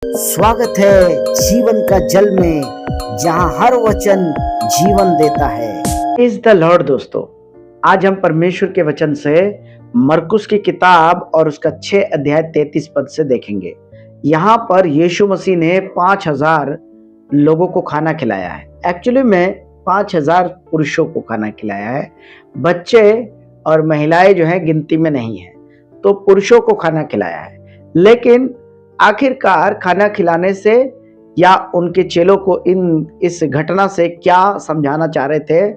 स्वागत है जीवन का जल में, जहां हर वचन जीवन देता है। Is the Lord. दोस्तों, आज हम परमेश्वर के वचन से मरकुस की किताब और उसका 6 अध्याय 33 पद से देखेंगे। यहाँ पर यीशु मसीह ने 5000 लोगों को खाना खिलाया है। एक्चुअली में 5000 पुरुषों को खाना खिलाया है। बच्चे और महिलाएं जो है गिनती में नहीं है, तो पुरुषों को खाना खिलाया है। लेकिन आखिरकार खाना खिलाने से या उनके चेलों को इस घटना से क्या समझाना चाह रहे थे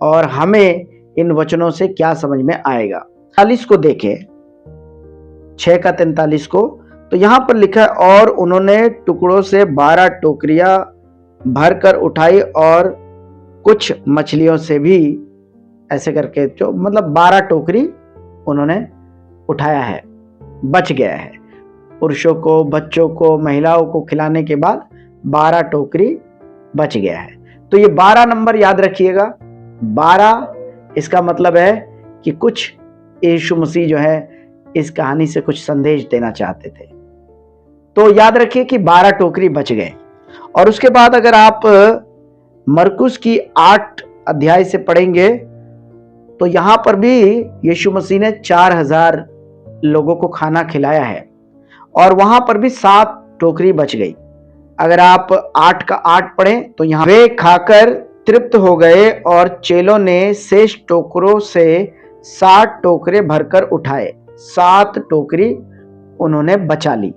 और हमें इन वचनों से क्या समझ में आएगा। 43 को देखें, 6 का 43 को, तो यहाँ पर लिखा है, और उन्होंने टुकड़ों से 12 टोकरियां भरकर उठाई और कुछ मछलियों से भी, ऐसे करके जो मतलब 12 टोकरी उन्होंने उठाया है, बच गया है। पुरुषों को, बच्चों को, महिलाओं को खिलाने के बाद 12 टोकरी बच गया है। तो ये 12 नंबर याद रखिएगा। 12 इसका मतलब है कि कुछ यीशु मसीह जो है इस कहानी से कुछ संदेश देना चाहते थे। तो याद रखिए कि 12 टोकरी बच गए। और उसके बाद अगर आप मरकुस की 8 अध्याय से पढ़ेंगे तो यहां पर भी यीशु मसीह ने 4000 लोगों को खाना खिलाया है और वहां पर भी 7 टोकरी बच गई। अगर आप 8 का 8 पढ़ें तो यहां, वे खाकर तृप्त हो गए और चेलों ने शेष टोकरों से 60 टोकरे भरकर उठाए। 7 टोकरी उन्होंने बचा ली।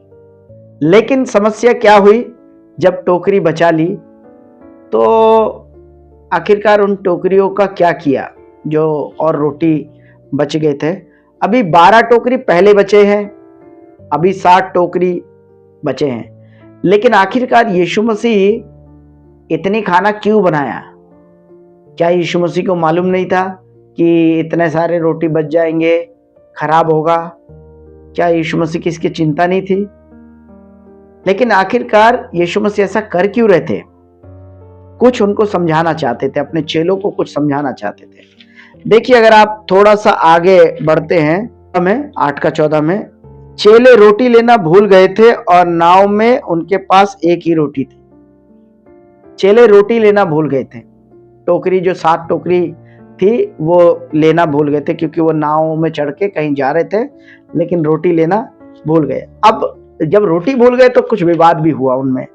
लेकिन समस्या क्या हुई? जब टोकरी बचा ली तो आखिरकार उन टोकरियों का क्या किया जो और रोटी बच गए थे। अभी 12 टोकरी पहले बचे हैं, अभी 60 टोकरी बचे हैं। लेकिन आखिरकार यीशु मसीह इतनी खाना क्यों बनाया? क्या यीशु मसीह को मालूम नहीं था कि इतने सारे रोटी बच जाएंगे, खराब होगा? क्या यीशु मसीह की इसकी चिंता नहीं थी? लेकिन आखिरकार यीशु मसीह ऐसा कर क्यों रहे थे? कुछ उनको समझाना चाहते थे, अपने चेलों को कुछ समझाना चाहते थे। देखिए, अगर आप थोड़ा सा आगे बढ़ते हैं, हमें 8 का 14 में, चेले रोटी लेना भूल गए थे और नाव में उनके पास एक ही रोटी थी। चेले रोटी लेना भूल गए थे। टोकरी जो 7 टोकरी थी वो लेना भूल गए थे, क्योंकि वो नाव में चढ़ के कहीं जा रहे थे, लेकिन रोटी लेना भूल गए। अब जब रोटी भूल गए तो कुछ विवाद भी हुआ उनमें।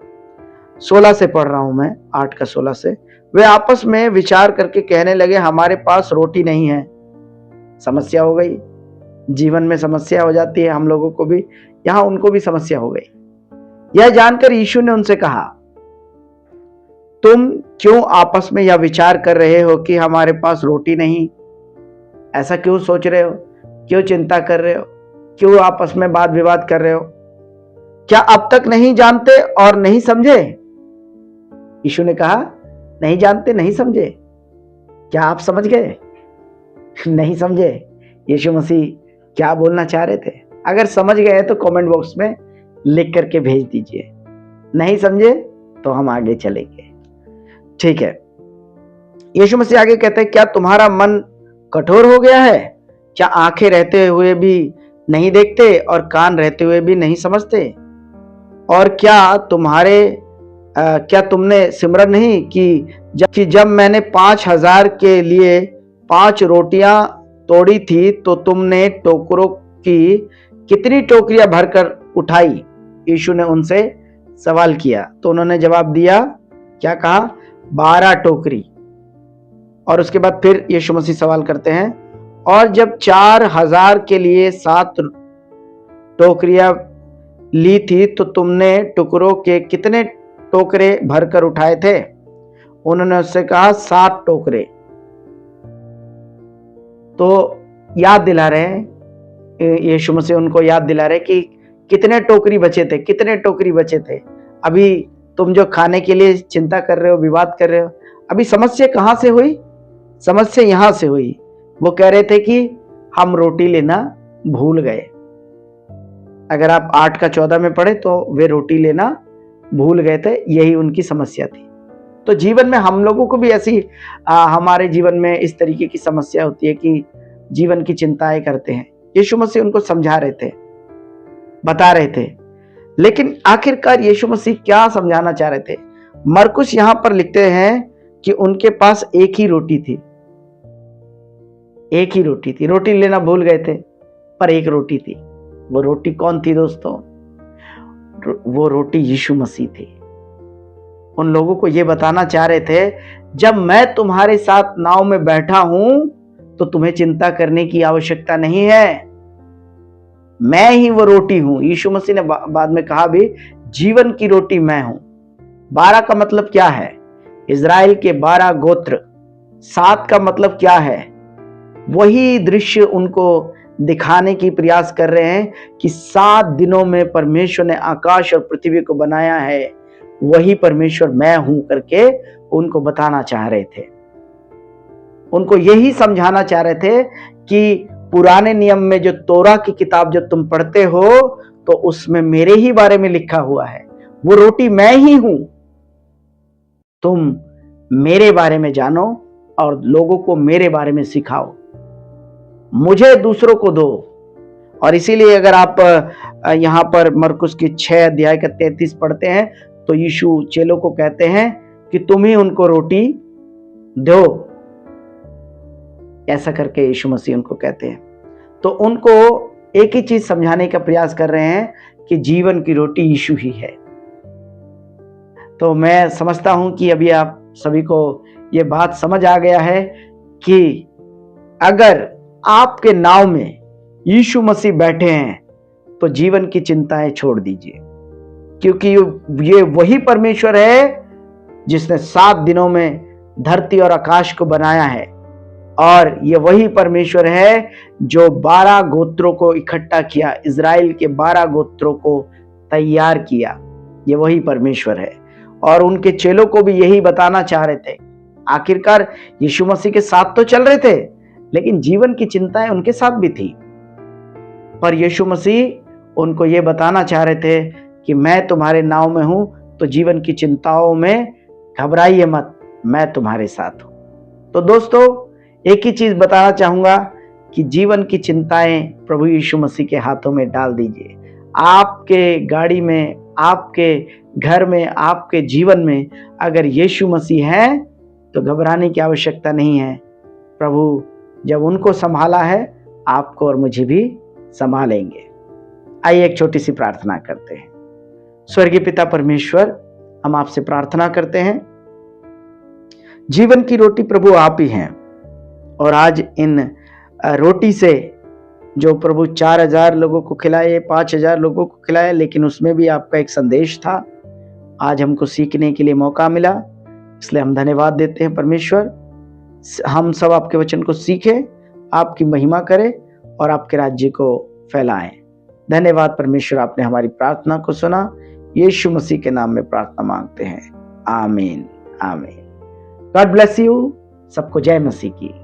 16 से पढ़ रहा हूं मैं, 8 का 16 से। वे आपस में विचार करके कहने लगे, हमारे पास रोटी नहीं है। समस्या हो गई। जीवन में समस्या हो जाती है हम लोगों को भी, यहां उनको भी समस्या हो गई। यह जानकर यीशु ने उनसे कहा, तुम क्यों आपस में यह विचार कर रहे हो कि हमारे पास रोटी नहीं? ऐसा क्यों सोच रहे हो? क्यों चिंता कर रहे हो? क्यों आपस में वाद विवाद कर रहे हो? क्या अब तक नहीं जानते और नहीं समझे? यीशु ने कहा, नहीं जानते, नहीं समझे। क्या आप समझ गए? नहीं समझे। यीशु मसीह क्या बोलना चाह रहे थे? अगर समझ गए तो कमेंट बॉक्स में लिख करके भेज दीजिए। नहीं समझे तो हम आगे चलेंगे। ठीक है। यीशु मसीह आगे कहते हैं, क्या तुम्हारा मन कठोर हो गया है? क्या आंखें रहते हुए भी नहीं देखते और कान रहते हुए भी नहीं समझते? और क्या तुमने सिमरन नहीं कि जब मैंने 5000 के लिए 5 रोटियां तोड़ी थी तो तुमने टोकरों की कितनी टोकरियां भरकर उठाई? यीशु ने उनसे सवाल किया तो उन्होंने जवाब दिया, क्या कहा? 12 टोकरी। और उसके बाद फिर यीशु मसीह सवाल करते हैं, और जब 4000 के लिए 7 टोकरियां ली थी तो तुमने टुकड़ों के कितने टोकरे भरकर उठाए थे? उन्होंने उससे कहा, 7 टोकरे। तो याद दिला रहे हैं, यीशु मसीह उनको याद दिला रहे कि कितने टोकरी बचे थे, कितने टोकरी बचे थे। अभी तुम जो खाने के लिए चिंता कर रहे हो, विवाद कर रहे हो, अभी समस्या कहां से हुई? समस्या यहां से हुई। वो कह रहे थे कि हम रोटी लेना भूल गए। अगर आप 8 का 14 में पढ़े तो वे रोटी लेना भूल गए थे, यही उनकी समस्या थी। तो जीवन में हम लोगों को भी ऐसी हमारे जीवन में इस तरीके की समस्या होती है कि जीवन की चिंताएं करते हैं। यीशु मसीह उनको समझा रहे थे, बता रहे थे। लेकिन आखिरकार यीशु मसीह क्या समझाना चाह रहे थे? मरकुस यहां पर लिखते हैं कि उनके पास एक ही रोटी थी, एक ही रोटी थी। रोटी लेना भूल गए थे, पर एक रोटी थी। वो रोटी कौन थी दोस्तों? वो रोटी यीशु मसीह थी। उन लोगों को ये बताना चाह रहे थे, जब मैं तुम्हारे साथ नाव में बैठा हूं तो तुम्हें चिंता करने की आवश्यकता नहीं है। मैं ही वो रोटी हूं। यीशु मसीह ने बाद में कहा भी, जीवन की रोटी मैं हूं। 12 का मतलब क्या है? इज़राइल के 12 गोत्र। 7 का मतलब क्या है? वही दृश्य उनको दिखाने की प्रयास कर रहे हैं कि 7 दिनों में परमेश्वर ने आकाश और पृथ्वी को बनाया है। वही परमेश्वर मैं हूं करके उनको बताना चाह रहे थे। उनको यही समझाना चाह रहे थे कि पुराने नियम में जो तोरा की किताब जो तुम पढ़ते हो, तो उसमें मेरे ही बारे में लिखा हुआ है। वो रोटी मैं ही हूं। तुम मेरे बारे में जानो और लोगों को मेरे बारे में सिखाओ, मुझे दूसरों को दो। और इसीलिए अगर आप यहां पर मरकुस की 6 अध्याय का 33 पढ़ते हैं, तो यीशु चेलों को कहते हैं कि तुम ही उनको रोटी दो। ऐसा करके यीशु मसीह उनको कहते हैं। तो उनको एक ही चीज समझाने का प्रयास कर रहे हैं कि जीवन की रोटी यीशु ही है। तो मैं समझता हूं कि अभी आप सभी को यह बात समझ आ गया है कि अगर आपके नाव में यीशु मसीह बैठे हैं तो जीवन की चिंताएं छोड़ दीजिए, क्योंकि ये वही परमेश्वर है जिसने 7 दिनों में धरती और आकाश को बनाया है। और ये वही परमेश्वर है जो 12 गोत्रों को इकट्ठा किया, इज़राइल के 12 गोत्रों को तैयार किया। ये वही परमेश्वर है। और उनके चेलों को भी यही बताना चाह रहे थे। आखिरकार यीशु मसीह के साथ तो चल रहे थे, लेकिन जीवन की चिंताएं उनके साथ भी थी। पर यीशु मसीह उनको ये बताना चाह रहे थे कि मैं तुम्हारे नाव में हूं, तो जीवन की चिंताओं में घबराइए मत, मैं तुम्हारे साथ हूं। तो दोस्तों, एक ही चीज बताना चाहूंगा कि जीवन की चिंताएं प्रभु यीशु मसीह के हाथों में डाल दीजिए। आपके गाड़ी में, आपके घर में, आपके जीवन में अगर यीशु मसीह है तो घबराने की आवश्यकता नहीं है। प्रभु जब उनको संभाला है, आपको और मुझे भी संभालेंगे। आइए एक छोटी सी प्रार्थना करते हैं। स्वर्गीय पिता परमेश्वर, हम आपसे प्रार्थना करते हैं, जीवन की रोटी प्रभु आप ही हैं। और आज इन रोटी से जो प्रभु 4000 लोगों को खिलाए, 5000 लोगों को खिलाए, लेकिन उसमें भी आपका एक संदेश था। आज हमको सीखने के लिए मौका मिला, इसलिए हम धन्यवाद देते हैं परमेश्वर। हम सब आपके वचन को सीखें, आपकी महिमा करें और आपके राज्य को फैलाएं। धन्यवाद परमेश्वर, आपने हमारी प्रार्थना को सुना। यीशु मसीह के नाम में प्रार्थना मांगते हैं, आमीन आमीन। God bless you. सबको जय मसीह की।